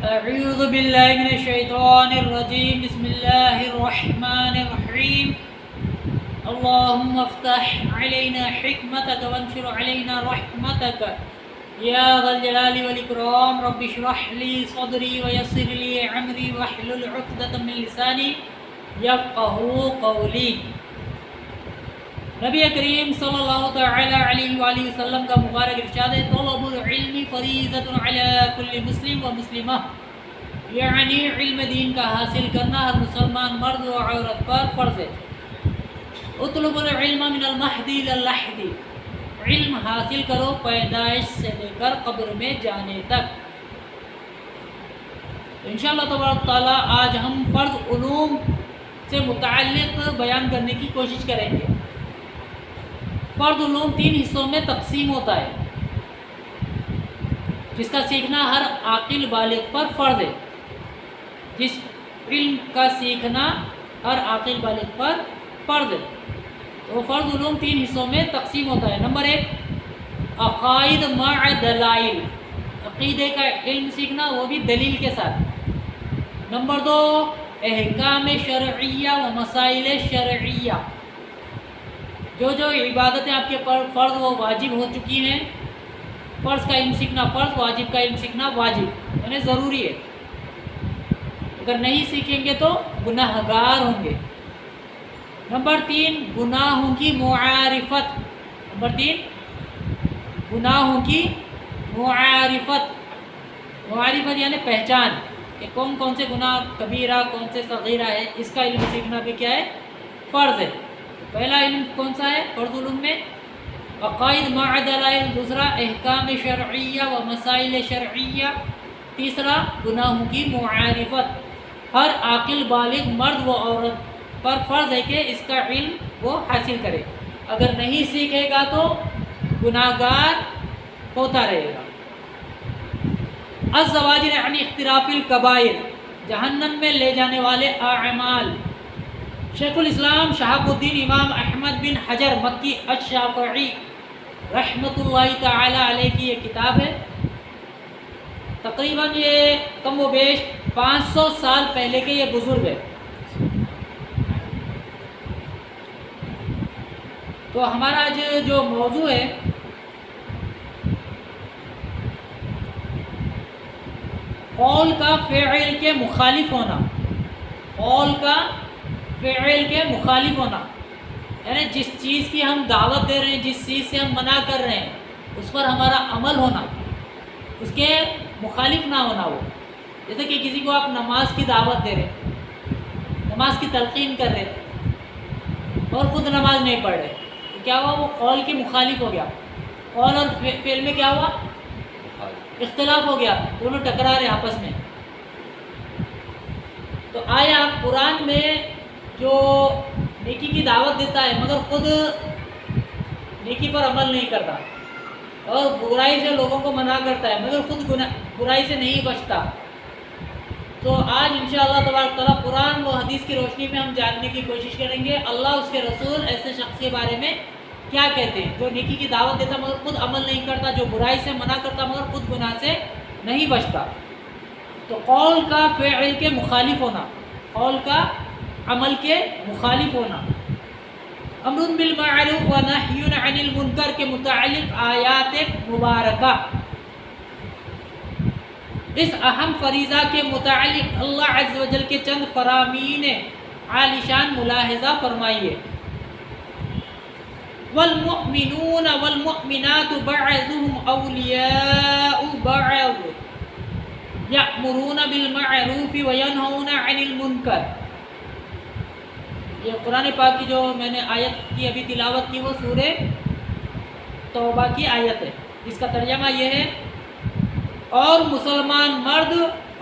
اعوذ باللہ من الشیطان الرجیم بسم اللہ الرحمن الرحیم اللہم افتح علینا حکمتک وانشر علینا رحمتک یا ذا الجلال والاکرام رب اشرح لی صدری ویسر لی عمری واحلل عقدۃ من لسانی یفقہوا قولی۔ نبی کریم صلی اللہ تعالی علیہ وآلہ وسلم کا مبارک ارشاد ہے طلب العلم فریضۃ علی کل مسلم و مسلمہ، یعنی علم دین کا حاصل کرنا ہر مسلمان مرد و عورت پر فرض ہے۔ اطلب العلم من المہد الی اللحد، علم حاصل کرو پیدائش سے لے کر قبر میں جانے تک۔ انشاءاللہ تبارک تعالیٰ آج ہم فرض علوم سے متعلق بیان کرنے کی کوشش کریں گے۔ فرض علوم 3 حصوں میں تقسیم ہوتا ہے، جس کا سیکھنا ہر عاقل بالغ پر فرض ہے۔ جس علم کا سیکھنا ہر عاقل بالغ پر فرض ہے، تو فرض علوم 3 حصوں میں تقسیم ہوتا ہے۔ نمبر 1 عقائد مع دلائل، عقیدے کا علم سیکھنا، وہ بھی دلیل کے ساتھ۔ نمبر 2 احکام شرعیہ و مسائل شرعیہ، جو عبادتیں آپ کے پر فرض و واجب ہو چکی ہیں، فرض کا علم سیکھنا فرض، واجب کا علم سیکھنا واجب، یعنی ضروری ہے۔ اگر نہیں سیکھیں گے تو گناہ گار ہوں گے۔ نمبر 3 گناہوں کی معارفت، نمبر 3 گناہوں کی معارفت، معارفت یعنی پہچان کہ کون کون سے گناہ کبیرہ کون سے صغیرہ ہے، اس کا علم سیکھنا بھی کیا ہے؟ فرض ہے۔ پہلا علم کون سا ہے فرض علوم میں؟ عقائد مع دلائل، دوسرا احکام شرعیہ و مسائل شرعیہ، تیسرا گناہوں کی معارفت۔ ہر عاقل بالغ مرد و عورت پر فرض ہے کہ اس کا علم وہ حاصل کرے، اگر نہیں سیکھے گا تو گناہ گار ہوتا رہے گا۔ الزواجر عن اقتراف الکبائر، جہنم میں لے جانے والے اعمال۔ شیخ الاسلام شہاب الدین امام احمد بن حجر مکی الشافعی رحمۃ اللہ تعالی علیہ کی یہ کتاب ہے۔ تقریباً یہ کم و بیش 500 سال پہلے کے یہ بزرگ ہے۔ تو ہمارا آج جو موضوع ہے قول کا فعل کے مخالف ہونا، قول کا فعل کے مخالف ہونا، یعنی جس چیز کی ہم دعوت دے رہے ہیں، جس چیز سے ہم منع کر رہے ہیں، اس پر ہمارا عمل ہونا، اس کے مخالف نہ ہونا۔ وہ جیسے کہ کسی کو آپ نماز کی دعوت دے رہے، نماز کی تلقین کر رہے اور خود نماز نہیں پڑھ رہے، تو کیا ہوا؟ وہ قول کے مخالف ہو گیا۔ قول اور فعل میں کیا ہوا؟ اختلاف ہو گیا، دونوں ٹکرا رہے آپس میں۔ تو آیا قرآن میں جو نیکی کی دعوت دیتا ہے مگر خود نیکی پر عمل نہیں کرتا، اور برائی سے لوگوں کو منع کرتا ہے مگر خود برائی سے نہیں بچتا، تو آج انشاءاللہ تبارک تعالیٰ قرآن و حدیث کی روشنی میں ہم جاننے کی کوشش کریں گے اللہ اس کے رسول ایسے شخص کے بارے میں کیا کہتے ہیں، جو نیکی کی دعوت دیتا مگر خود عمل نہیں کرتا، جو برائی سے منع کرتا مگر خود گناہ سے نہیں بچتا۔ تو قول کا فعل کے مخالف ہونا، قول کا عمل کے مخالف ہونا۔ امر بالمعروف و نہی عن المنکر کے متعلق آیات مبارکہ، اس اہم فریضہ کے متعلق اللہ عز و جل کے چند فرامین عالیشان ملاحظہ فرمائیے۔ والمؤمنون والمؤمنات بعضهم اولیاء بعض یأمرون بالمعروف وینہون عن المنکر۔ یہ قرآن پاک کی جو میں نے آیت کی ابھی تلاوت کی وہ سورہ توبہ کی آیت ہے، جس کا ترجمہ یہ ہے اور مسلمان مرد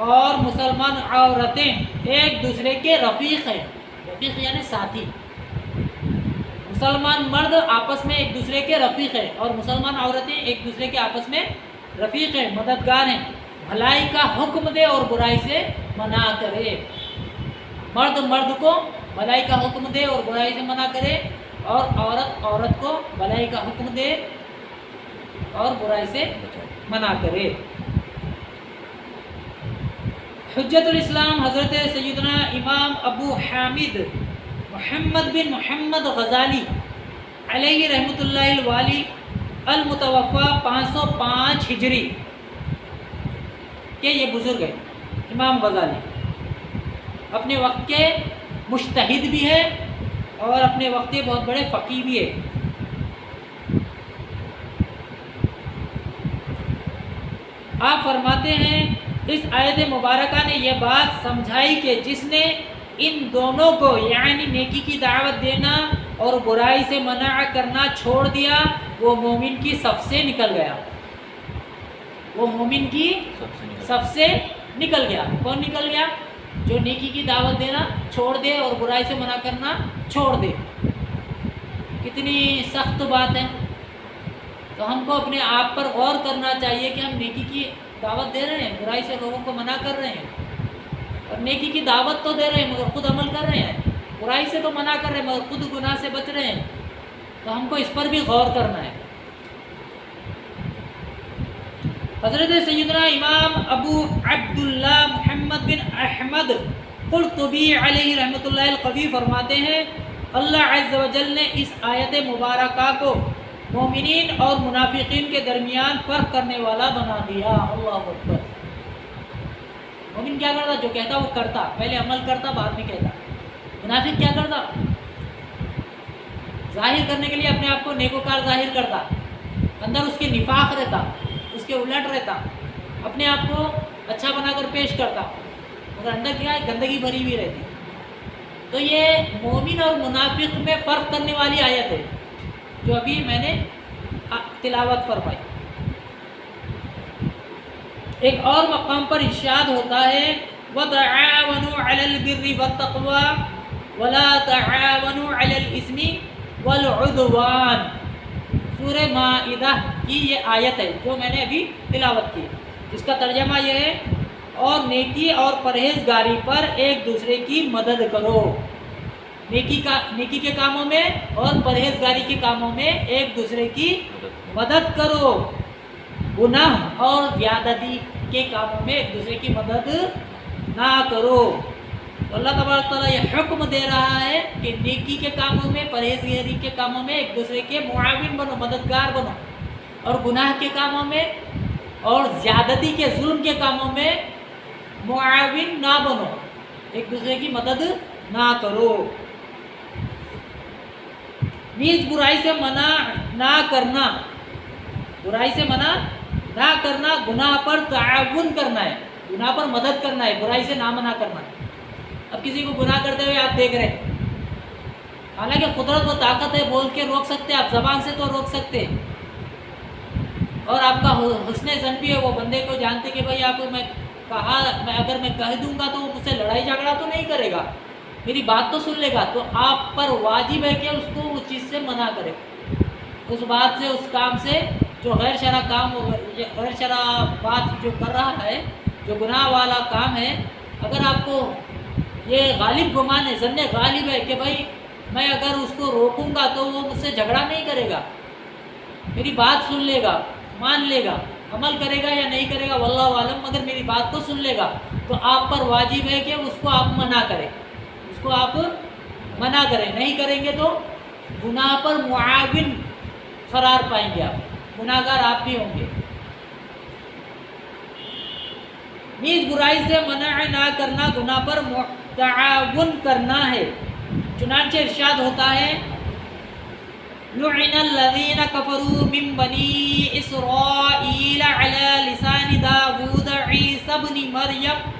اور مسلمان عورتیں ایک دوسرے کے رفیق ہیں، رفیق یعنی ساتھی۔ مسلمان مرد آپس میں ایک دوسرے کے رفیق ہیں اور مسلمان عورتیں ایک دوسرے کے آپس میں رفیق ہیں، مددگار ہیں۔ بھلائی کا حکم دے اور برائی سے منع کرے، مرد مرد کو بھلائی کا حکم دے اور برائی سے منع کرے، اور عورت عورت کو بھلائی کا حکم دے اور برائی سے منع کرے۔ حجت الاسلام حضرت سیدنا امام ابو حامد محمد بن محمد غزالی علیہ رحمۃ اللہ الوالی المتوفا 505 ہجری کہ یہ بزرگ ہے امام غزالی، اپنے وقت کے مجتہد بھی ہے اور اپنے وقت کے بہت بڑے فقیہ بھی ہے۔ آپ فرماتے ہیں اس آیت مبارکہ نے یہ بات سمجھائی کہ جس نے ان دونوں کو یعنی نیکی کی دعوت دینا اور برائی سے منع کرنا چھوڑ دیا وہ مومن کی صف سے نکل گیا، وہ مومن کی صف سے نکل گیا۔ کون نکل گیا؟ جو نیکی کی دعوت دینا چھوڑ دے اور برائی سے منع کرنا چھوڑ دے۔ کتنی سخت بات ہے، تو ہم کو اپنے آپ پر غور کرنا چاہیے کہ ہم نیکی کی دعوت دے رہے ہیں، برائی سے لوگوں کو منع کر رہے ہیں، اور نیکی کی دعوت تو دے رہے ہیں مگر خود عمل کر رہے ہیں، برائی سے تو منع کر رہے ہیں مگر خود گناہ سے بچ رہے ہیں، تو ہم کو اس پر بھی غور کرنا ہے۔ حضرت سیدنا امام ابو عبداللہ محمد بن احمد قرطبی علیہ رحمۃ اللہ القوی فرماتے ہیں اللہ عز و جل نے اس آیت مبارکہ کو مومنین اور منافقین کے درمیان فرق کرنے والا بنا دیا۔ اللہ اکبر۔ مومن کیا کرتا؟ جو کہتا وہ کرتا، پہلے عمل کرتا بعد میں کہتا۔ منافق کیا کرتا؟ ظاہر کرنے کے لیے اپنے آپ کو نیکوکار ظاہر کرتا، اندر اس کے نفاق رہتا، اس کے الٹ رہتا، اپنے آپ کو اچھا بنا کر پیش کرتا مگر اندر کیا ہے؟ گندگی بھری ہوئی رہتی۔ تو یہ مومن اور منافق میں فرق کرنے والی آیت ہے جو ابھی میں نے تلاوت فرمائی۔ ایک اور مقام پر ارشاد ہوتا ہے وَتَعَاوَنُوا عَلَى الْبِرِّ وَالتَّقْوَى وَلَا تَعَاوَنُوا عَلَى الْإِثْمِ وَالْعُدْوَانِ۔ سورہ مائدہ کی یہ آیت ہے جو میں نے ابھی تلاوت کی، جس کا ترجمہ یہ ہے اور نیکی اور پرہیزگاری پر ایک دوسرے کی مدد کرو۔ نیکی کے کاموں میں اور پرہیزگاری کے کاموں میں ایک دوسرے کی مدد کرو، گناہ اور زیادتی کے کاموں میں ایک دوسرے کی مدد نہ کرو۔ تو اللہ تبارک تعالیٰ یہ حکم دے رہا ہے کہ نیکی کے کاموں میں، پرہیزگاری کے کاموں میں ایک دوسرے کے معاون بنو، مددگار بنو، اور گناہ کے کاموں میں اور زیادتی کے ظلم کے کاموں میں معاون نہ بنو، ایک دوسرے کی مدد نہ کرو۔ نیز برائی سے منع نہ کرنا، برائی سے منع نہ کرنا، گناہ پر تعاون کرنا ہے، گناہ پر مدد کرنا ہے، برائی سے نہ منع کرنا۔ اب کسی کو گناہ کرتے ہوئے آپ دیکھ رہے ہیں، حالانکہ قدرت و طاقت ہے، بول کے روک سکتے، آپ زبان سے تو روک سکتے، اور آپ کا حسن ظن بھی ہے، وہ بندے کو جانتے کہ بھائی آپ کو میں اگر میں کہہ دوں گا تو وہ مجھ سے لڑائی جھگڑا تو نہیں کرے گا، میری بات تو سن لے گا، تو آپ پر واجب ہے کہ اس کو اس چیز سے منع کرے، اس بات سے، اس کام سے جو غیر شرع کام، غیر شرع بات جو کر رہا ہے، جو گناہ والا کام ہے، اگر آپ کو یہ غالب گمان ہے، ظن غالب ہے کہ بھائی میں اگر اس کو روکوں گا تو وہ مجھ سے جھگڑا نہیں کرے گا، میری بات سن لے گا، مان لے گا، عمل کرے گا یا نہیں کرے گا واللہ عالم، مگر میری بات کو سن لے گا، تو آپ پر واجب ہے کہ اس کو آپ منع کریں، اس کو آپ منع کریں، نہیں کریں گے تو گناہ پر معاون قرار پائیں گے، آپ گناہ گار آپ بھی ہوں گے۔ نیز برائی سے منع نہ کرنا گناہ پر تعاون کرنا ہے، چنانچہ ارشاد ہوتا ہے لعن الذین کفروا من بنی اسرائیل علی لسان داود عیسی بن مریم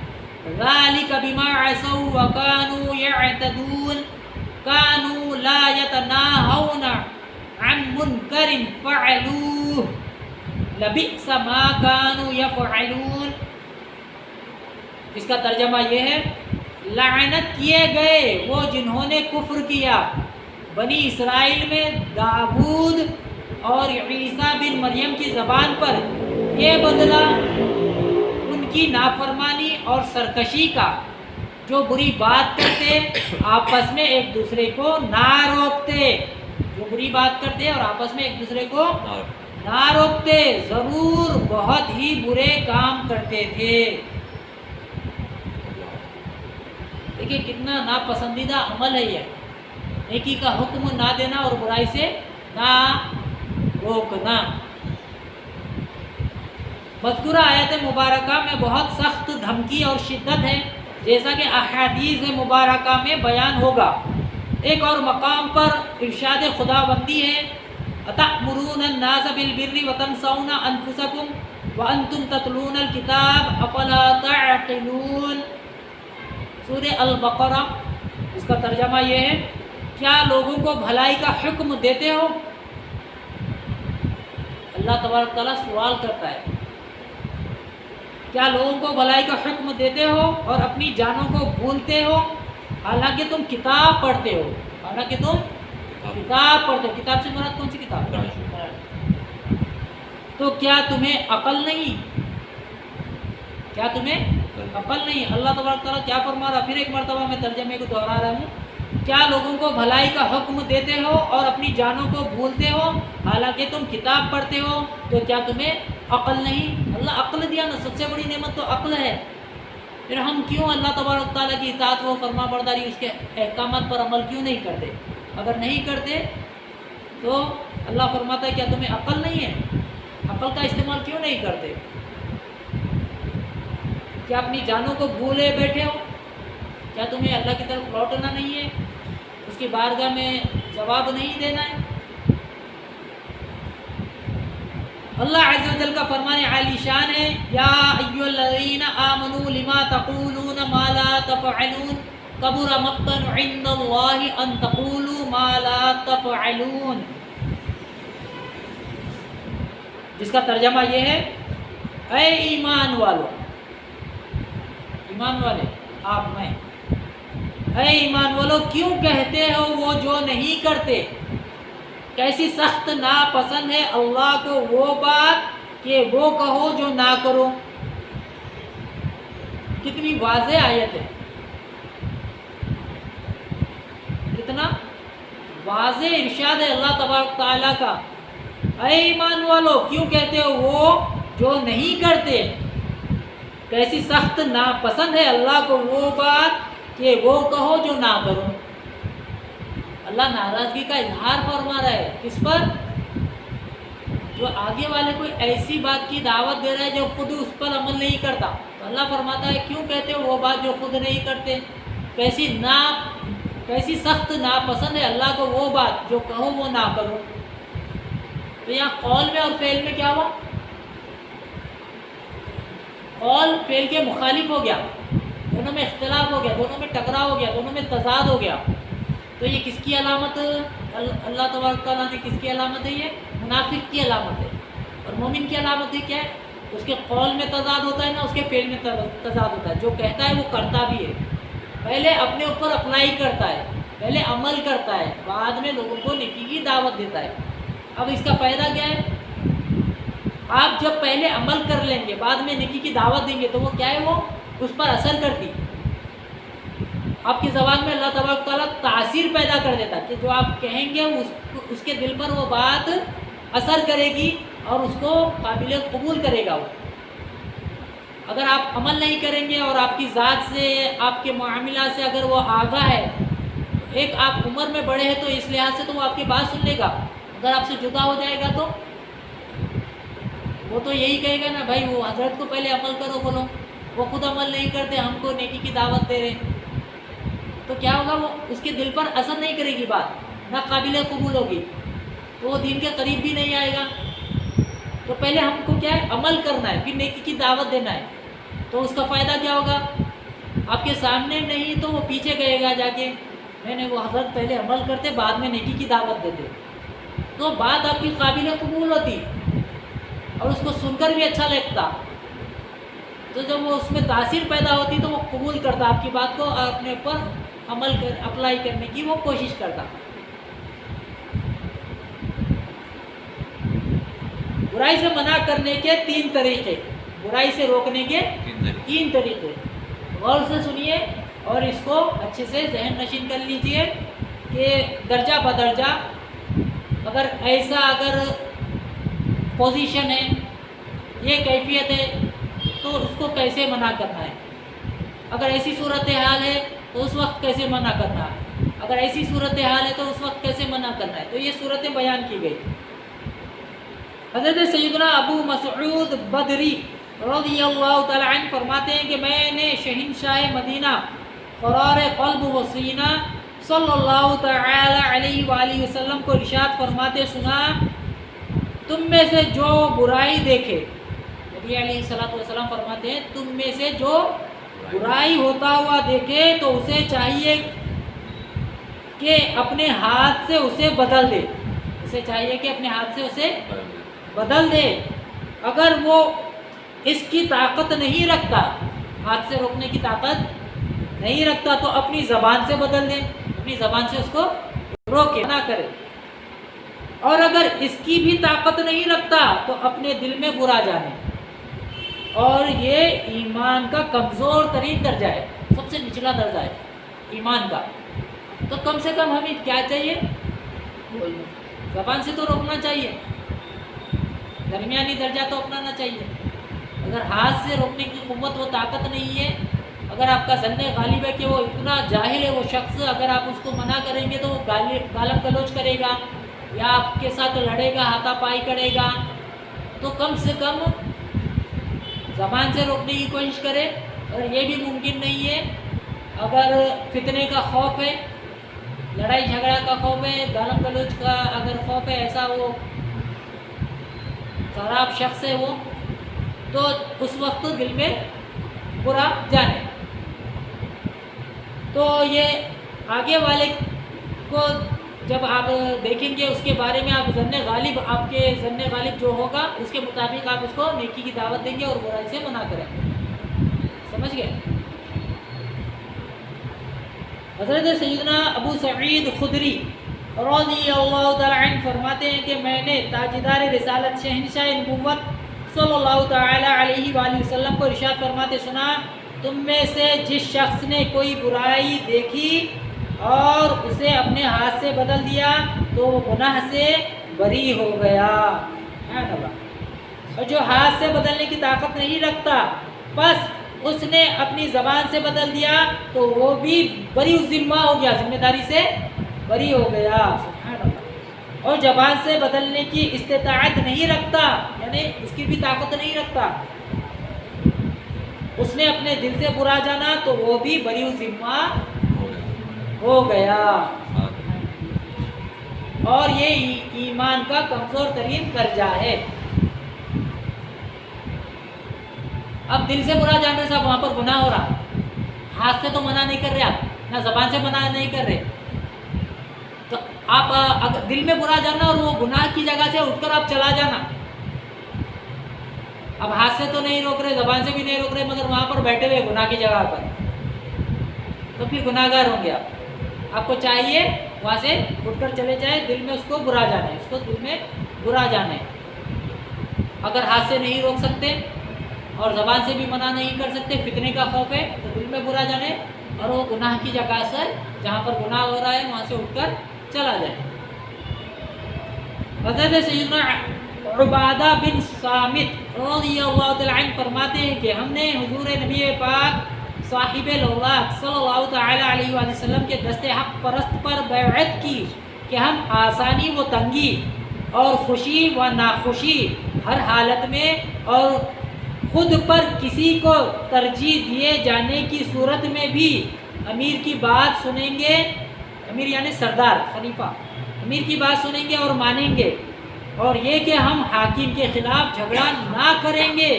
ذلک بما عصوا وکانوا یعتدون کانوا لا یتناہون عن منکر فعلوہ لبئس ما کانوا یفعلون۔ اس کا ترجمہ یہ ہے لعنت کیے گئے وہ جنہوں نے کفر کیا بنی اسرائیل میں داود اور عیسیٰ بن مریم کی زبان پر، یہ بدلہ ان کی نافرمانی اور سرکشی کا، جو بری بات کرتے آپس میں ایک دوسرے کو نہ روکتے، جو بری بات کرتے اور آپس میں ایک دوسرے کو نہ روکتے، ضرور بہت ہی برے کام کرتے تھے۔ دیکھیے کتنا ناپسندیدہ عمل ہے یہ، نیکی کا حکم نہ دینا اور برائی سے نہ روکنا۔ مذکورہ آیت مبارکہ میں بہت سخت دھمکی اور شدت ہے، جیسا کہ احادیث مبارکہ میں بیان ہوگا۔ ایک اور مقام پر ارشاد خداوندی ہے، اتأمرون الناس بالبر وتنسون انفسکم وانتم تتلون الکتاب افلا تعقلون۔ سورہ البقرہ، اس کا ترجمہ یہ ہے، کیا لوگوں کو بھلائی کا حکم دیتے ہو؟ اللہ تبارک تعالیٰ سوال کرتا ہے، کیا لوگوں کو بھلائی کا حکم دیتے ہو اور اپنی جانوں کو بھولتے ہو، حالانکہ تم کتاب پڑھتے ہو؟ حالانکہ تم کتاب پڑھتے ہو۔ کتاب سے مراد کون سی کتاب؟ تو کیا تمہیں عقل نہیں؟ کیا تمہیں عقل نہیں؟ اللہ تبارک تعالیٰ کیا فرما رہا؟ پھر ایک مرتبہ میں ترجمے کو دہرا رہا ہوں، کیا لوگوں کو بھلائی کا حکم دیتے ہو اور اپنی جانوں کو بھولتے ہو، حالانکہ تم کتاب پڑھتے ہو؟ تو کیا تمہیں عقل نہیں؟ اللہ عقل دیا نا، سب سے بڑی نعمت تو عقل ہے۔ پھر ہم کیوں اللہ تبارک تعالیٰ کی اطاعت و فرما برداری، اس کے احکامات پر عمل کیوں نہیں کرتے؟ اگر نہیں کرتے تو اللہ فرماتا ہے کیا تمہیں عقل نہیں ہے؟ عقل کا استعمال کیوں نہیں کرتے؟ کیا اپنی جانوں کو بھولے بیٹھے ہو؟ کیا تمہیں اللہ کی طرف لوٹنا نہیں ہے؟ اس کی بارگاہ میں جواب نہیں دینا ہے؟ اللہ عز و جل کا فرمان عالی شان ہے، یا ایھا الذین آمنوا لما تقولون ما لا تفعلون کبر مقتا عند اللہ ان تقولوا ما لا تفعلون، جس کا ترجمہ یہ ہے، اے ایمان والو، ایمان والے آپ میں، اے ایمان والو کیوں کہتے ہو وہ جو نہیں کرتے؟ کیسی سخت ناپسند ہے اللہ کو وہ بات کہ وہ کہو جو نہ کرو۔ کتنی واضح آیت ہے، کتنا واضح ارشاد ہے اللہ تبارک تعالیٰ کا، اے ایمان والو کیوں کہتے ہو وہ جو نہیں کرتے؟ کیسی سخت ناپسند ہے اللہ کو وہ بات کہ وہ کہو جو نہ کرو۔ اللہ ناراضگی کا اظہار فرما رہا ہے کس پر؟ جو آگے والے کوئی ایسی بات کی دعوت دے رہا ہے جو خود اس پر عمل نہیں کرتا، تو اللہ فرماتا ہے کیوں کہتے ہو وہ بات جو خود نہیں کرتے؟ کیسی سخت ناپسند ہے اللہ کو وہ بات جو کہو وہ نہ کرو۔ تو یہاں قول میں اور فعل میں کیا ہوا؟ قول فعل کے مخالف ہو گیا، دونوں میں اختلاف ہو گیا، دونوں میں ٹکراؤ ہو گیا، دونوں میں تضاد ہو گیا۔ تو یہ کس کی علامت؟ اللہ تبارک تعالیٰ نے کس کی علامت ہے؟ یہ منافق کی علامت ہے۔ اور مومن کی علامت ہے کیا ہے؟ اس کے قول میں تضاد ہوتا ہے نا، اس کے فعل میں تضاد ہوتا ہے، جو کہتا ہے وہ کرتا بھی ہے، پہلے اپنے اوپر اپلائی کرتا ہے، پہلے عمل کرتا ہے، بعد میں لوگوں کو نیکی کی دعوت دیتا ہے۔ اب اس کا فائدہ کیا ہے؟ آپ جب پہلے عمل کر لیں گے بعد میں نیکی کی دعوت دیں گے تو وہ کیا ہے، وہ اس پر اثر کرتی، آپ کی زبان میں اللہ تبارک تعالیٰ تاثیر پیدا کر دیتا کہ جو آپ کہیں گے اس کے دل پر وہ بات اثر کرے گی اور اس کو قابل قبول کرے گا وہ۔ اگر آپ عمل نہیں کریں گے اور آپ کی ذات سے، آپ کے معاملات سے اگر وہ آگاہ ہے، ایک آپ عمر میں بڑے ہیں تو اس لحاظ سے تو وہ آپ کی بات سن لے گا، اگر آپ سے جدا ہو جائے گا تو وہ تو یہی کہے گا نا، بھائی وہ حضرت کو پہلے عمل کرو بولو، وہ خود عمل نہیں کرتے، ہم کو نیکی کی دعوت دے رہے، تو کیا ہوگا؟ وہ اس کے دل پر اثر نہیں کرے گی بات، نہ قابل قبول ہوگی، تو وہ دین کے قریب بھی نہیں آئے گا۔ تو پہلے ہم کو کیا ہے؟ عمل کرنا ہے، پھر نیکی کی دعوت دینا ہے۔ تو اس کا فائدہ کیا ہوگا؟ آپ کے سامنے نہیں تو وہ پیچھے کہے گا جا کے، نہیں وہ حضرت پہلے عمل کرتے بعد میں نیکی کی دعوت دیتے، تو بات آپ کی قابل قبول ہوتی اور اس کو سن کر بھی اچھا لگتا، تو جب وہ اس میں تاثیر پیدا ہوتی تو وہ قبول کرتا آپ کی بات کو اور اپنے اوپر عمل اپلائی کرنے کی وہ کوشش کرتا۔ برائی سے منع کرنے کے 3 طریقے، برائی سے روکنے کے 3 طریقے، غور سے سنیے اور اس کو اچھے سے ذہن نشین کر لیجئے کہ درجہ بدرجہ اگر پوزیشن ہے، یہ کیفیت ہے تو اس کو کیسے منع کرنا ہے۔ اگر ایسی صورتحال ہے تو اس وقت کیسے منع کرنا ہے، اگر ایسی صورتحال ہے تو اس وقت کیسے منع کرنا ہے. تو یہ صورتیں بیان کی گئی. حضرت سیدنا ابو مسعود بدری رضی اللہ تعالی عنہ فرماتے ہیں کہ میں نے شہنشاہ مدینہ قرار قلب و سینہ صلی اللہ تعالی علیہ وآلہ وسلم کو ارشاد فرماتے سنا، تم میں سے جو برائی دیکھے، نبی علیہ الصلوۃ والسلام فرماتے ہیں تم میں سے جو برائی ہوتا ہوا دیکھے تو اسے چاہیے کہ اپنے ہاتھ سے اسے بدل دے، اسے چاہیے کہ اپنے ہاتھ سے اسے بدل دے. اگر وہ اس کی طاقت نہیں رکھتا، ہاتھ سے روکنے کی طاقت نہیں رکھتا، تو اپنی زبان سے بدل دے، اپنی زبان سے اس کو روکے نہ کرے. اور اگر اس کی بھی طاقت نہیں رکھتا تو اپنے دل میں برا جانے. اور یہ ایمان کا کمزور ترین درجہ ہے، سب سے نچلا درجہ ہے ایمان کا. تو کم سے کم ہمیں کیا چاہیے؟ زبان سے تو روکنا چاہیے، درمیانی درجہ تو اپنانا چاہیے. اگر ہاتھ سے روکنے کی قوت و طاقت نہیں ہے، اگر آپ کا ظن غالب ہے کہ وہ اتنا جاہل ہے وہ شخص، اگر آپ اس کو منع کریں گے تو وہ گالم گلوچ کرے گا یا آپ کے ساتھ لڑے گا، ہاتھا پائی کرے گا، تو کم سے کم زبان سے روکنے کی کوشش کرے. اور یہ بھی ممکن نہیں ہے اگر فتنے کا خوف ہے، لڑائی جھگڑا کا خوف ہے، گالم گلوچ کا اگر خوف ہے، ایسا وہ خراب شخص ہے وہ، تو اس وقت دل میں برا جانے. تو یہ آگے والے کو جب آپ دیکھیں گے اس کے بارے میں آپ آپ کے ظن غالب جو ہوگا اس کے مطابق آپ اس کو نیکی کی دعوت دیں گے اور برائی سے منع کریں گے. سمجھ گئے؟ حضرت سیدنا ابو سعید خدری رضی اللہ تعالی عنہ فرماتے ہیں کہ میں نے تاجدار رسالت شہنشاہ نبوت صلی اللہ تعالی علیہ وآلہ وسلم کو ارشاد فرماتے سنا، تم میں سے جس شخص نے کوئی برائی دیکھی اور اسے اپنے ہاتھ سے بدل دیا تو وہ گناہ سے بری ہو گیا. اور جو ہاتھ سے بدلنے کی طاقت نہیں رکھتا بس اس نے اپنی زبان سے بدل دیا تو وہ بھی بری ذمہ ہو گیا، ذمہ داری سے بری ہو گیا. سبحان اللہ. اور زبان سے بدلنے کی استطاعت نہیں رکھتا، یعنی اس کی بھی طاقت نہیں رکھتا، اس نے اپنے دل سے برا جانا تو وہ بھی بری ذمہ ہو گیا. اور یہ ایمان کا کمزور ترین درجہ ہے. اب دل سے برا جاننے سے وہاں پر گناہ ہو رہا، ہاتھ سے تو منع نہیں کر رہے، آپ نہ زبان سے منع نہیں کر رہے، تو آپ اگر دل میں برا جانا اور وہ گناہ کی جگہ سے اٹھ کر آپ چلا جانا. اب ہاتھ سے تو نہیں روک رہے، زبان سے بھی نہیں روک رہے، مگر وہاں پر بیٹھے ہوئے گناہ کی جگہ پر، تو پھر گناہ گار ہوں گے آپ. آپ کو چاہیے وہاں سے اٹھ کر چلے جائیں، دل میں اس کو برا جانے، اس کو دل میں برا جانے. اگر ہاتھ سے نہیں روک سکتے اور زبان سے بھی منع نہیں کر سکتے، فتنے کا خوف ہے، تو دل میں برا جانے اور وہ گناہ کی جگہ سے جہاں پر گناہ ہو رہا ہے وہاں سے اٹھ کر چلا جائے. حضرت سیدنا عبادہ بن صامت رضی اللہ تعالی عنہ فرماتے ہیں کہ ہم نے حضور نبی پاک صاحب الاولاق صلی اللہ تعالی علیہ وآلہ وسلم کے دست حق پرست پر بیعت کی کہ ہم آسانی و تنگی اور خوشی و ناخوشی ہر حالت میں اور خود پر کسی کو ترجیح دیے جانے کی صورت میں بھی امیر کی بات سنیں گے، امیر یعنی سردار خلیفہ، امیر کی بات سنیں گے اور مانیں گے، اور یہ کہ ہم حاکم کے خلاف جھگڑا نہ کریں گے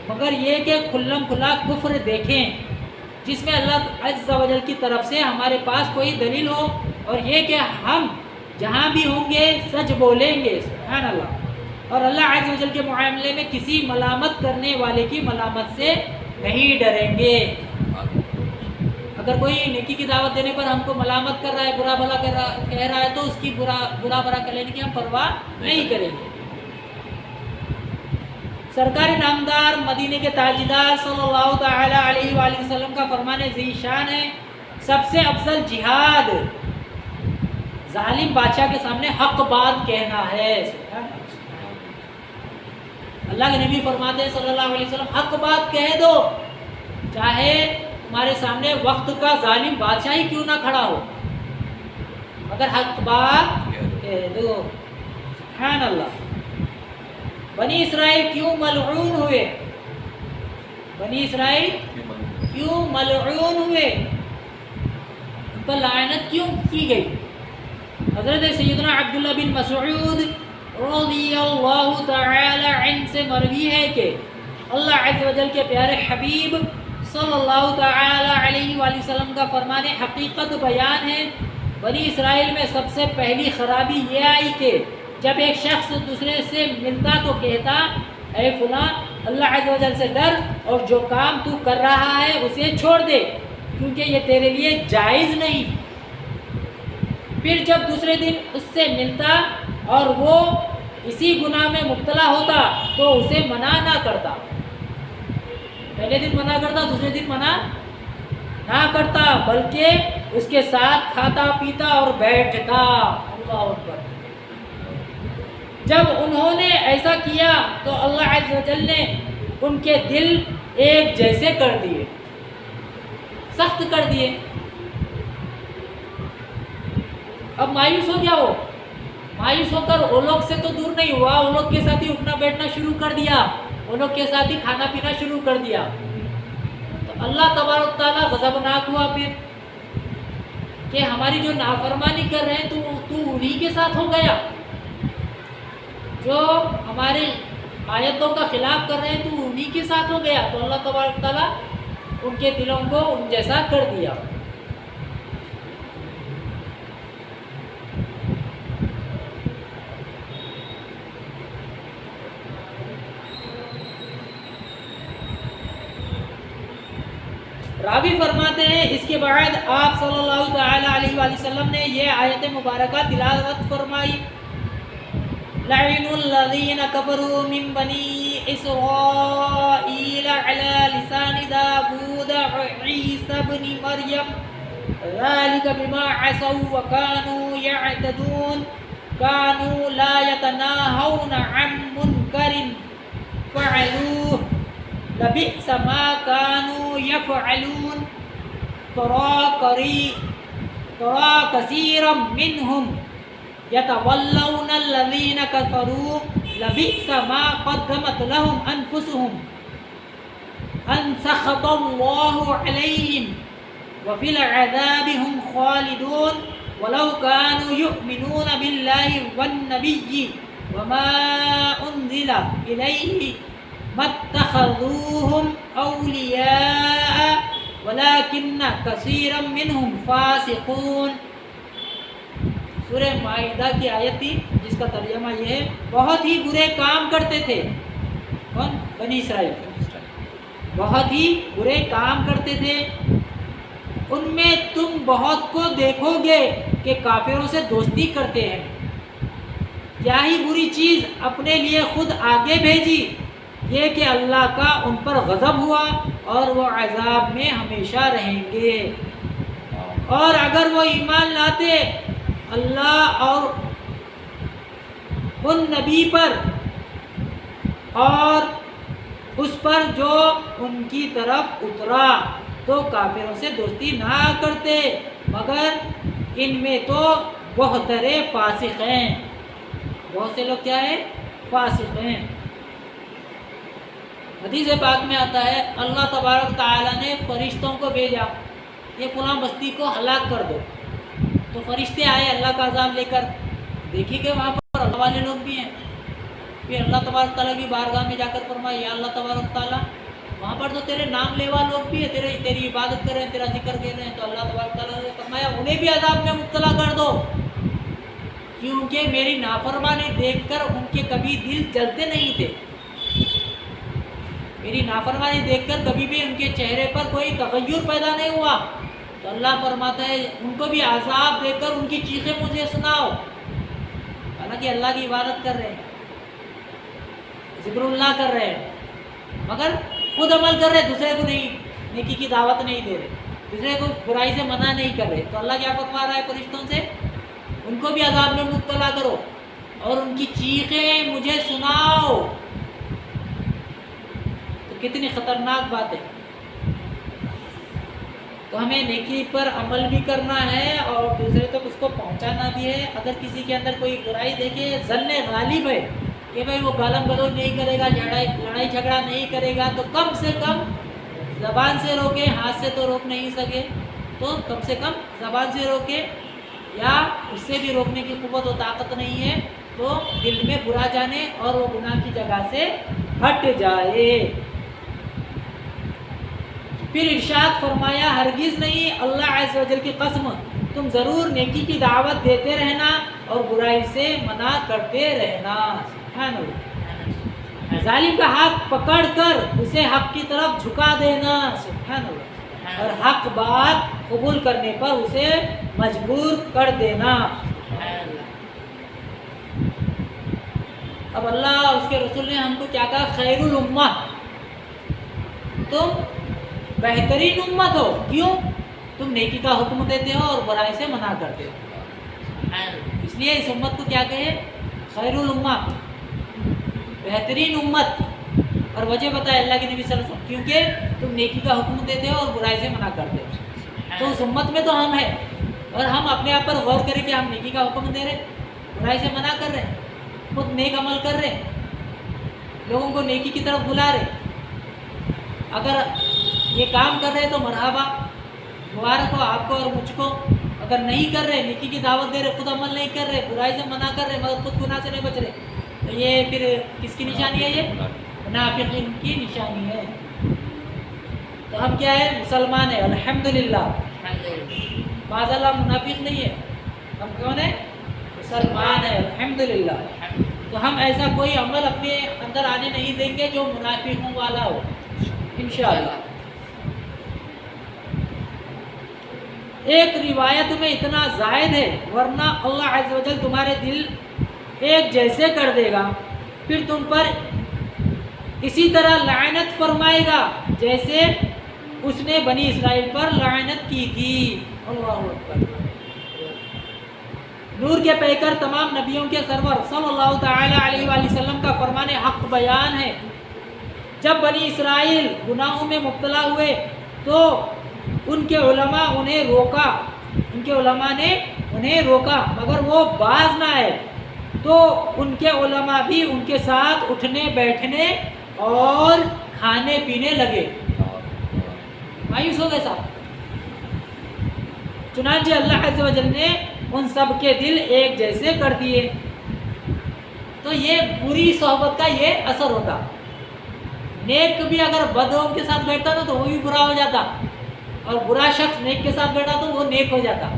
مگر یہ کہ کھلم کھلا کفر دیکھیں جس میں اللہ عز و جل کی طرف سے ہمارے پاس کوئی دلیل ہو، اور یہ کہ ہم جہاں بھی ہوں گے سچ بولیں گے. سبحان اللہ. اور اللہ عز و جل کے معاملے میں کسی ملامت کرنے والے کی ملامت سے نہیں ڈریں گے. اگر کوئی نیکی کی دعوت دینے پر ہم کو ملامت کر رہا ہے، برا بھلا کہہ رہا ہے، تو اس کی برا بھلا کہہ لینے کی ہم پرواہ نہیں کریں گے. سرکار نامدار مدینے کے تاجدار صلی اللہ تعالی علیہ وآلہ وسلم کا فرمان ذی شان ہے، سب سے افضل جہاد ظالم بادشاہ کے سامنے حق بات کہنا ہے. اللہ کے نبی فرماتے ہیں صلی اللہ علیہ وسلم، حق بات کہہ دو، چاہے تمہارے سامنے وقت کا ظالم بادشاہ ہی کیوں نہ کھڑا ہو مگر حق بات کہہ دو۔ سبحان اللہ۔ بنی اسرائیل کیوں ملعون ہوئے؟ بنی اسرائیل کیوں ملعون ہوئے؟ ان پر لعنت کیوں کی گئی؟ حضرت سیدنا عبداللہ بن مسعود رضی اللہ تعالی عنہ سے مروی ہے کہ اللہ عز و جل کے پیارے حبیب صلی اللہ تعالی علیہ وآلہ وسلم کا فرمان حقیقت بیان ہے، بنی اسرائیل میں سب سے پہلی خرابی یہ آئی کہ جب ایک شخص دوسرے سے ملتا تو کہتا اے فلاں اللہ عز و جل سے ڈر اور جو کام تو کر رہا ہے اسے چھوڑ دے کیونکہ یہ تیرے لیے جائز نہیں۔ پھر جب دوسرے دن اس سے ملتا اور وہ اسی گناہ میں مبتلا ہوتا تو اسے منع نہ کرتا۔ پہلے دن منع کرتا، دوسرے دن منع نہ کرتا، بلکہ اس کے ساتھ کھاتا پیتا اور بیٹھتا۔ اللہ اکبر۔ جب انہوں نے ایسا کیا تو اللہ عز و جل نے ان کے دل ایک جیسے کر دیے، سخت کر دیے۔ اب مایوس ہو جاؤ، مایوس ہو کر وہ لوگ سے تو دور نہیں ہوا، وہ لوگ کے ساتھ ہی اٹھنا بیٹھنا شروع کر دیا، وہ لوگ کے ساتھ ہی کھانا پینا شروع کر دیا۔ تو اللہ تبارک تعالیٰ غضبناک ہوا پھر کہ ہماری جو نافرمانی کر رہے ہیں تو انہی کے ساتھ ہو گیا، جو ہمارے آیتوں کا خلاف کر رہے ہیں تو انہی کے ساتھ ہو گیا۔ تو اللہ تبارک تعالیٰ ان کے دلوں کو ان جیسا کر دیا۔ راوی فرماتے ہیں اس کے بعد آپ صلی اللہ تعالی علیہ وآلہ وسلم نے یہ آیت مبارکہ تلاوت فرمائی، لعن الذین کفروا من بنی اسرائیل علی لسان داود عیسی بن مریم ذلک بما عصوا وکانوا یعتدون کانوا لا یتناہون عن منکر فعلوه لبئس ما كانوا يفعلون ترى كثيرا منهم يتولون الذين كفروا لبئس ما قدمت لهم أنفسهم أن سخط الله عليهم وفي العذاب هم خالدون ولو كانوا يؤمنون بالله والنبي وما أنزل إليه مَتَّخَذُوهُمْ أَوْلِيَاءَ وَلَكِنَّ كَثِيرًا مِّنْهُمْ فَاسِقُونَ۔ سورہ مائدہ کی آیت تھی جس کا ترجمہ یہ ہے، بہت ہی برے کام کرتے تھے۔ کون؟ بنی اسرائیل بہت ہی برے کام کرتے تھے۔ ان میں تم بہت کو دیکھو گے کہ کافروں سے دوستی کرتے ہیں۔ کیا ہی بری چیز اپنے لیے خود آگے بھیجی، یہ کہ اللہ کا ان پر غضب ہوا اور وہ عذاب میں ہمیشہ رہیں گے۔ اور اگر وہ ایمان لاتے اللہ اور ان نبی پر اور اس پر جو ان کی طرف اترا تو کافروں سے دوستی نہ کرتے، مگر ان میں تو بہتر فاسق ہیں۔ بہت سے لوگ کیا ہیں؟ فاسق ہیں۔ حدیث پاک میں آتا ہے اللہ تبارک تعالیٰ نے فرشتوں کو بھیجا، یہ فلاں بستی کو ہلاک کر دو، تو فرشتے آئے اللہ کا عذاب لے کر، دیکھی کہ وہاں پر اللہ والے لوگ بھی ہیں۔ پھر اللہ تبارک تعالیٰ کی بارگاہ میں جا کر فرمایا یا اللہ تبارک تعالیٰ وہاں پر تو تیرے نام لیوا لوگ بھی ہیں، تیری عبادت کر رہے ہیں، تیرا ذکر کر رہے ہیں، تو اللہ تبارک تعالیٰ نے فرمایا انہیں بھی عذاب میں مبتلا کر دو، کیونکہ میری نافرمانی دیکھ کر ان کے کبھی دل جلتے نہیں تھے، میری نافرمانی دیکھ کر کبھی بھی ان کے چہرے پر کوئی تغیر پیدا نہیں ہوا۔ تو اللہ فرماتا ہے ان کو بھی عذاب دے کر ان کی چیخیں مجھے سناؤ، حالانکہ اللہ کی عبادت کر رہے ہیں، ذکر اللہ کر رہے ہیں، مگر خود عمل کر رہے، دوسرے کو نہیں، نیکی کی دعوت نہیں دے رہے، دوسرے کو برائی سے منع نہیں کر رہے۔ تو اللہ کیا فرما رہا ہے فرشتوں سے، ان کو بھی عذاب میں مبتلا کرو اور ان کی چیخیں مجھے سناؤ۔ تو کتنی خطرناک بات ہے۔ تو ہمیں نیکی پر عمل بھی کرنا ہے اور دوسرے تک اس کو پہنچانا بھی ہے۔ اگر کسی کے اندر کوئی برائی دیکھے، ظن غالب ہے کہ بھائی وہ گالم گلوچ نہیں کرے گا، لڑائی جھگڑا نہیں کرے گا، تو کم سے کم زبان سے روکے، ہاتھ سے تو روک نہیں سکے تو کم سے کم زبان سے روکے، یا اس سے بھی روکنے کی قوت و طاقت نہیں ہے تو دل میں برا جانے اور وہ گناہ کی جگہ سے ہٹ جائے۔ پھر ارشاد فرمایا ہرگز نہیں، اللہ عز و جل کی قسم، تم ضرور نیکی کی دعوت دیتے رہنا اور برائی سے منع کرتے رہنا۔ سبحان اللہ۔ ظالم کا ہاتھ پکڑ کر اسے حق کی طرف جھکا دینا، سبحان اللہ، اور حق بات قبول کرنے پر اسے مجبور کر دینا۔ اب اللہ اور اس کے رسول نے ہم کو کیا کہا؟ خیر الامہ، تم بہترین امت ہو۔ کیوں؟ تم نیکی کا حکم دیتے ہو اور برائی سے منع کرتے ہو، اس لیے اس امت کو کیا کہے؟ خیر الامہ، بہترین امت۔ اور وجہ بتائے اللہ کے نبی صلی اللہ علیہ وسلم، کیونکہ تم نیکی کا حکم دیتے ہو اور برائی سے منع کرتے ہو۔ تو اس امت میں تو ہم ہیں، اور ہم اپنے آپ پر غور کریں کہ ہم نیکی کا حکم دے رہے، برائی سے منع کر رہے، خود نیک عمل کر رہے، لوگوں کو نیکی کی طرف بلا رہے۔ اگر یہ کام کر رہے تو مرحبا، مبارک ہو آپ کو اور مجھ کو۔ اگر نہیں کر رہے، نیکی کی دعوت دے رہے، خود عمل نہیں کر رہے، برائی سے منع کر رہے، مگر خود گناہ سے نہیں بچ رہے، تو یہ پھر کس کی نشانی ہے؟ یہ منافقین کی نشانی ہے۔ تو ہم کیا ہے؟ مسلمان ہیں الحمدللہ، معاذ اللہ منافق نہیں ہے، ہم کون ہیں؟ مسلمان ہیں الحمدللہ۔ تو ہم ایسا کوئی عمل اپنے اندر آنے نہیں دیں گے جو منافقوں والا ہو، انشاءاللہ۔ ایک روایت میں اتنا زائد ہے، ورنہ اللہ عز و جل تمہارے دل ایک جیسے کر دے گا، پھر تم پر اسی طرح لعنت فرمائے گا جیسے اس نے بنی اسرائیل پر لعنت کی تھی۔ اللہ اکبر۔ نور کے پیکر تمام نبیوں کے سرور صلی اللہ تعالی علیہ وآلہ وسلم کا فرمان حق بیان ہے، جب بنی اسرائیل گناہوں میں مبتلا ہوئے تو ان کے علماء نے انہیں روکا مگر وہ باز نہ آئے، تو ان کے علماء بھی ان کے ساتھ اٹھنے بیٹھنے اور کھانے پینے لگے، مایوس ہو گئے صاحب۔ چنانچہ اللہ عز و جل نے ان سب کے دل ایک جیسے کر دیے۔ تو یہ بری صحبت کا یہ اثر ہوتا، نیک بھی اگر بدوں کے ساتھ بیٹھتا نا تو وہ بھی برا ہو جاتا، اور برا شخص نیک کے ساتھ بیٹھا تو وہ نیک ہو جاتا۔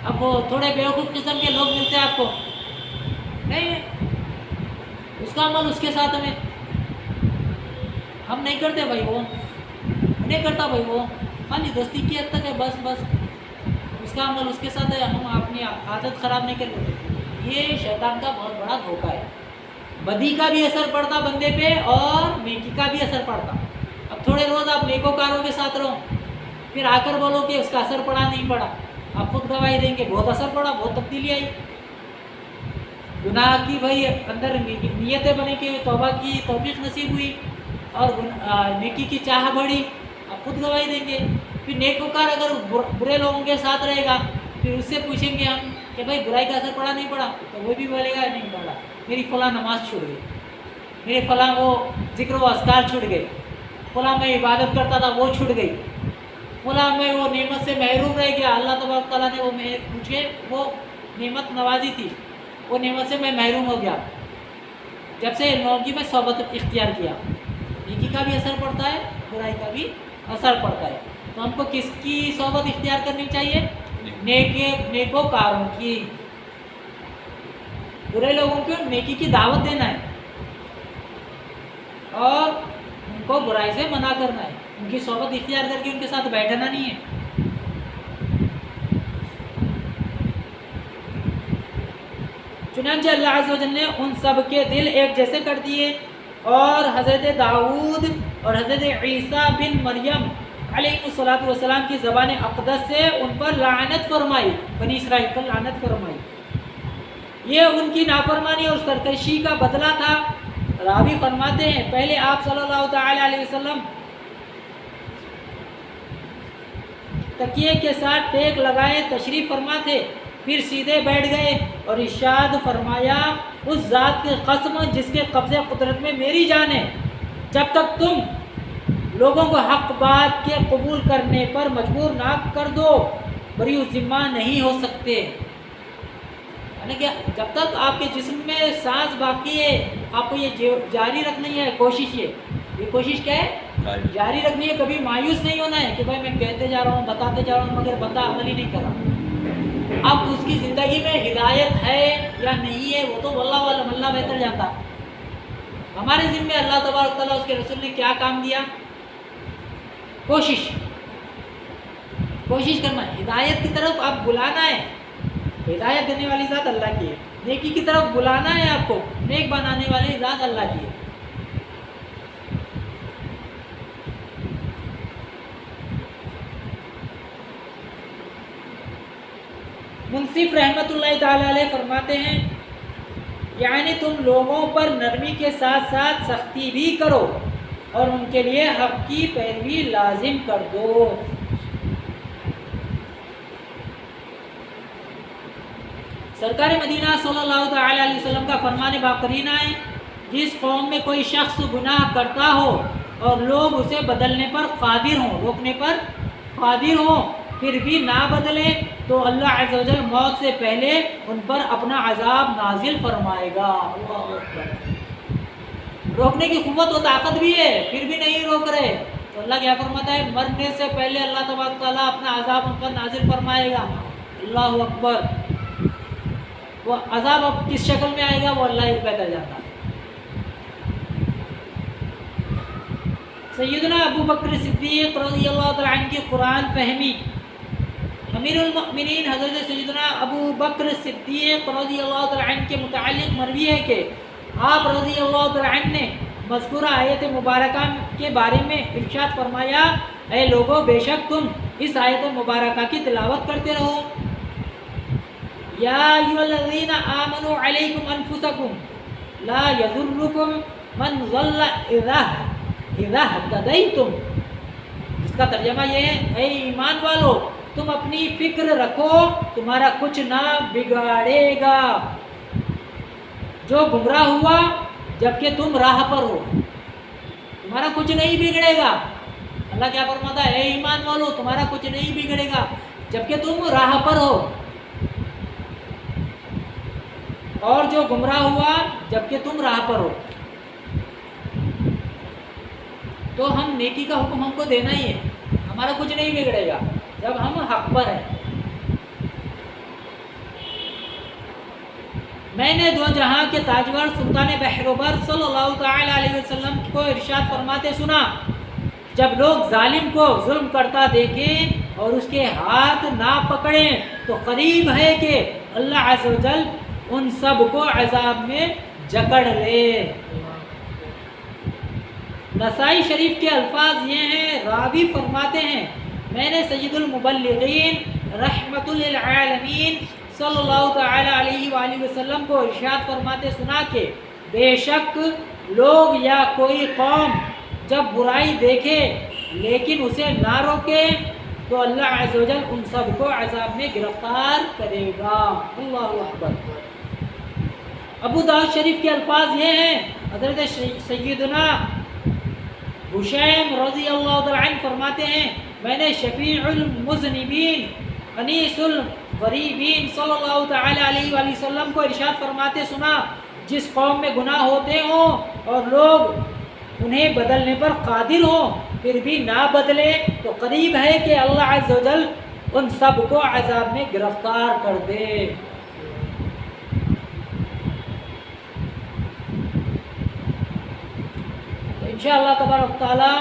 اب وہ تھوڑے بیوقوف قسم کے لوگ ملتے ہیں آپ کو، نہیں اس کا عمل اس کے ساتھ میں ہم نہیں کرتے بھائی، وہ نہیں کرتا بھائی، وہ خالی دوستی کی حد تک ہے، بس اس کا عمل اس کے ساتھ ہے، ہم اپنی عادت خراب نہیں کرتے۔ یہ شیطان کا بہت بڑا دھوکہ ہے، بدی کا بھی اثر پڑتا بندے پہ اور نیکی کا بھی اثر پڑتا۔ اب تھوڑے روز آپ نیکوکاروں کے ساتھ رہو، پھر آ کر بولو کہ اس کا اثر پڑا نہیں پڑا، آپ خود گواہی دیں گے بہت اثر پڑا، بہت تبدیلی آئی، گناہ کی بھائی اندر نیتیں بنے کہ توبہ کی توفیق نصیب ہوئی اور نیکی کی چاہ بڑھی، آپ خود گواہی دیں گے۔ پھر نیکوکار اگر برے لوگوں کے ساتھ رہے گا، پھر اس سے پوچھیں گے ہم کہ بھائی برائی کا اثر پڑا نہیں پڑا، تو وہ بھی بولے گا نہیں پڑا، میری فلاں نماز چھوٹ گئی، میرے فلاں وہ ذکر و اذکار چھوٹ گئے، فلاں میں عبادت کرتا تھا وہ چھوٹ گئی، فلاں میں وہ نعمت سے محروم رہ گیا، اللہ تبارک تعالیٰ نے مجھے وہ نعمت نوازی تھی، وہ نعمت سے میں محروم ہو گیا جب سے ان لوگوں کی میں صحبت اختیار کیا۔ نیکی کا بھی اثر پڑتا ہے، برائی کا بھی اثر پڑتا ہے۔ تو ہم کو کس کی صحبت اختیار کرنی چاہیے؟ نیکوکاروں کی، برے لوگوں کو نیکی کی دعوت دینا ہے اور ان کو برائی سے منع کرنا ہے، ان کی صحبت اختیار کر کے ان کے ساتھ بیٹھنا نہیں ہے۔ چنانچہ اللہ عز و جل نے ان سب کے دل ایک جیسے کر دیے اور حضرت داؤد اور حضرت عیسیٰ بن مریم علیہ السلام کی زبان اقدس سے ان پر لعنت فرمائی، بنی اسرائیل پر لعنت فرمائی۔ یہ ان کی نافرمانی اور سرکشی کا بدلہ تھا۔ راوی فرماتے ہیں پہلے آپ صلی اللہ تعالی علیہ وسلم تکیے کے ساتھ ٹیک لگائے تشریف فرما تھے، پھر سیدھے بیٹھ گئے اور ارشاد فرمایا اس ذات کی قسم جس کے قبضے قدرت میں میری جان ہے، جب تک تم لوگوں کو حق بات کے قبول کرنے پر مجبور نہ کر دو بری ذمہ نہیں ہو سکتے۔ یعنی کہ جب تک آپ کے جسم میں سانس باقی ہے آپ کو یہ جاری رکھنی ہے کوشش، یہ کوشش کیا ہے؟ جاری رکھنی ہے، کبھی مایوس نہیں ہونا ہے کہ بھائی میں کہتے جا رہا ہوں بتاتے جا رہا ہوں مگر بندہ عمل ہی نہیں کر رہا۔ اب اس کی زندگی میں ہدایت ہے یا نہیں ہے وہ تو واللہ عالم، اللہ بہتر جانتا۔ ہمارے ذمہ اللہ تبارک تعالیٰ اس کے رسول نے کیا کام دیا؟ کوشش کرنا، ہدایت کی طرف آپ بلانا ہے، ہدایت دینے والی ذات اللہ کی ہے، نیکی کی طرف بلانا ہے، آپ کو نیک بنانے والی ذات اللہ کی ہے۔ منصف رحمۃ اللہ تعالی علیہ فرماتے ہیں یعنی تم لوگوں پر نرمی کے ساتھ ساتھ سختی بھی کرو اور ان کے لیے حق کی پیروی لازم کر دو۔ سرکار مدینہ صلی اللہ تعالی علیہ وسلم کا فرمان باقرینہ ہے جس قوم میں کوئی شخص گناہ کرتا ہو اور لوگ اسے بدلنے پر قادر ہوں، روکنے پر قادر ہوں، پھر بھی نہ بدلے تو اللہ عز و جل موت سے پہلے ان پر اپنا عذاب نازل فرمائے گا۔ اللہ اکبر۔ روکنے کی قوت و طاقت بھی ہے پھر بھی نہیں روک رہے تو اللہ کیا فرماتا ہے؟ مرنے سے پہلے اللہ تبارک تعالیٰ اپنا عذاب ان پر نازل فرمائے گا۔ اللہ اکبر۔ وہ عذاب اب کس شکل میں آئے گا وہ اللہ ہی بہتر جانتا ہے۔ سیدنا ابو بکر صدیق رضی اللہ تعالیٰ عنہ کی قرآن فہمی۔ امیر المؤمنین حضرت سیدنا ابو بکر صدیق رضی اللہ تعالیٰ عنہ کے متعلق مروی ہے کہ آپ رضی اللہ تعالیٰ عنہ نے مذکورہ آیت مبارکہ کے بارے میں ارشاد فرمایا اے لوگو بے شک تم اس آیت مبارکہ کی تلاوت کرتے رہو۔ یا ایھا الذین آمنوا علیکم انفسکم لا یضرکم من ضل اذا اہتدیتم، اس کا ترجمہ یہ ہے اے ایمان والو تم اپنی فکر رکھو تمہارا کچھ نہ بگاڑے گا جو گمراہ ہوا جبکہ تم راہ پر ہو، تمہارا کچھ نہیں بگڑے گا۔ اللہ کیا فرماتا ہے؟ اے ایمان والو تمہارا کچھ نہیں بگڑے گا جبکہ تم راہ پر ہو، اور جو گمراہ ہوا جبکہ تم راہ پر ہو۔ تو ہم نیکی کا حکم ہم کو دینا ہی ہے، ہمارا کچھ نہیں بگڑے گا جب ہم حق پر ہیں۔ میں نے دو جہاں کے تاجور سلطان بحر صلی اللہ تعالی علیہ وسلم کو ارشاد فرماتے سنا جب لوگ ظالم کو ظلم کرتا دیکھیں اور اس کے ہاتھ نہ پکڑیں تو قریب ہے کہ اللہ عز و جل ان سب کو عذاب میں جکڑ لے۔ نسائی شریف کے الفاظ یہ ہیں، راوی فرماتے ہیں میں نے سید المبلغین رحمت للعالمین صلی اللہ تعالی علیہ وآلہ وسلم کو ارشاد فرماتے سنا کہ بے شک لوگ یا کوئی قوم جب برائی دیکھے لیکن اسے نہ روکے تو اللہ عز و جل ان سب کو عذاب میں گرفتار کرے گا۔ اللہ اکبر۔ ابو داؤد شریف کے الفاظ یہ ہیں، حضرت سیدنا حشیم رضی اللہ تعالیٰ عنہ فرماتے ہیں میں نے شفیع المذنبین انیس الغریبین صلی اللہ تعالی علیہ وآلہ وسلم کو ارشاد فرماتے سنا جس قوم میں گناہ ہوتے ہوں اور لوگ انہیں بدلنے پر قادر ہوں پھر بھی نہ بدلے تو قریب ہے کہ اللہ عز و جل ان سب کو عذاب میں گرفتار کر دے۔ انشاءاللہ تبارک تعالیٰ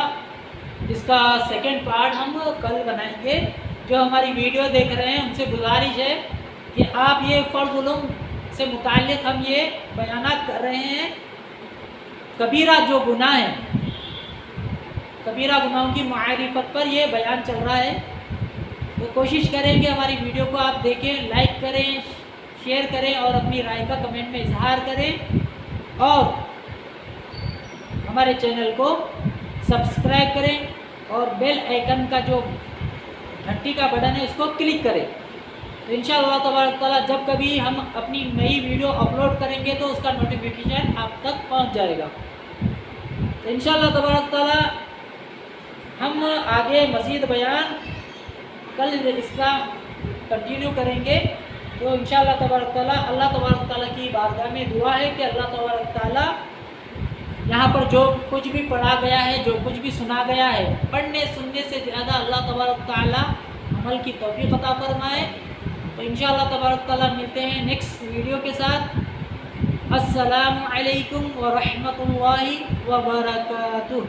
اس کا سیکنڈ پارٹ ہم کل بنائیں گے۔ جو ہماری ویڈیو دیکھ رہے ہیں ان سے گزارش ہے کہ آپ یہ فرض علوم سے متعلق ہم یہ بیانات کر رہے ہیں، کبیرہ جو گناہ ہیں، کبیرہ گناہوں کی معرفت پر یہ بیان چل رہا ہے، تو کوشش کریں کہ ہماری ویڈیو کو آپ دیکھیں، لائک کریں، شیئر کریں اور اپنی رائے کا کمنٹ میں اظہار کریں اور ہمارے چینل کو سبسکرائب کریں اور بیل آئیکن کا جو گھنٹی کا بٹن ہے اس کو کلک کریں، تو انشاءاللہ تبارک تعالیٰ جب کبھی ہم اپنی نئی ویڈیو اپلوڈ کریں گے تو اس کا نوٹیفیکیشن آپ تک پہنچ جائے گا۔ تو انشاءاللہ تبارک تعالیٰ ہم آگے مزید بیان کل اس کا کنٹینیو کریں گے۔ تو انشاءاللہ تبارک تعالیٰ اللہ تبارک تعالیٰ کی بارگاہ میں دعا ہے کہ اللہ تبارک تعالیٰ یہاں پر جو کچھ بھی پڑھا گیا ہے، جو کچھ بھی سنا گیا ہے، پڑھنے سننے سے زیادہ اللہ تبارک تعالیٰ عمل کی توفیق عطا فرمائے۔ تو انشاءاللہ تبارک تعالیٰ ملتے ہیں نیکسٹ ویڈیو کے ساتھ۔ السلام علیکم ورحمۃ اللہ وبرکاتہ۔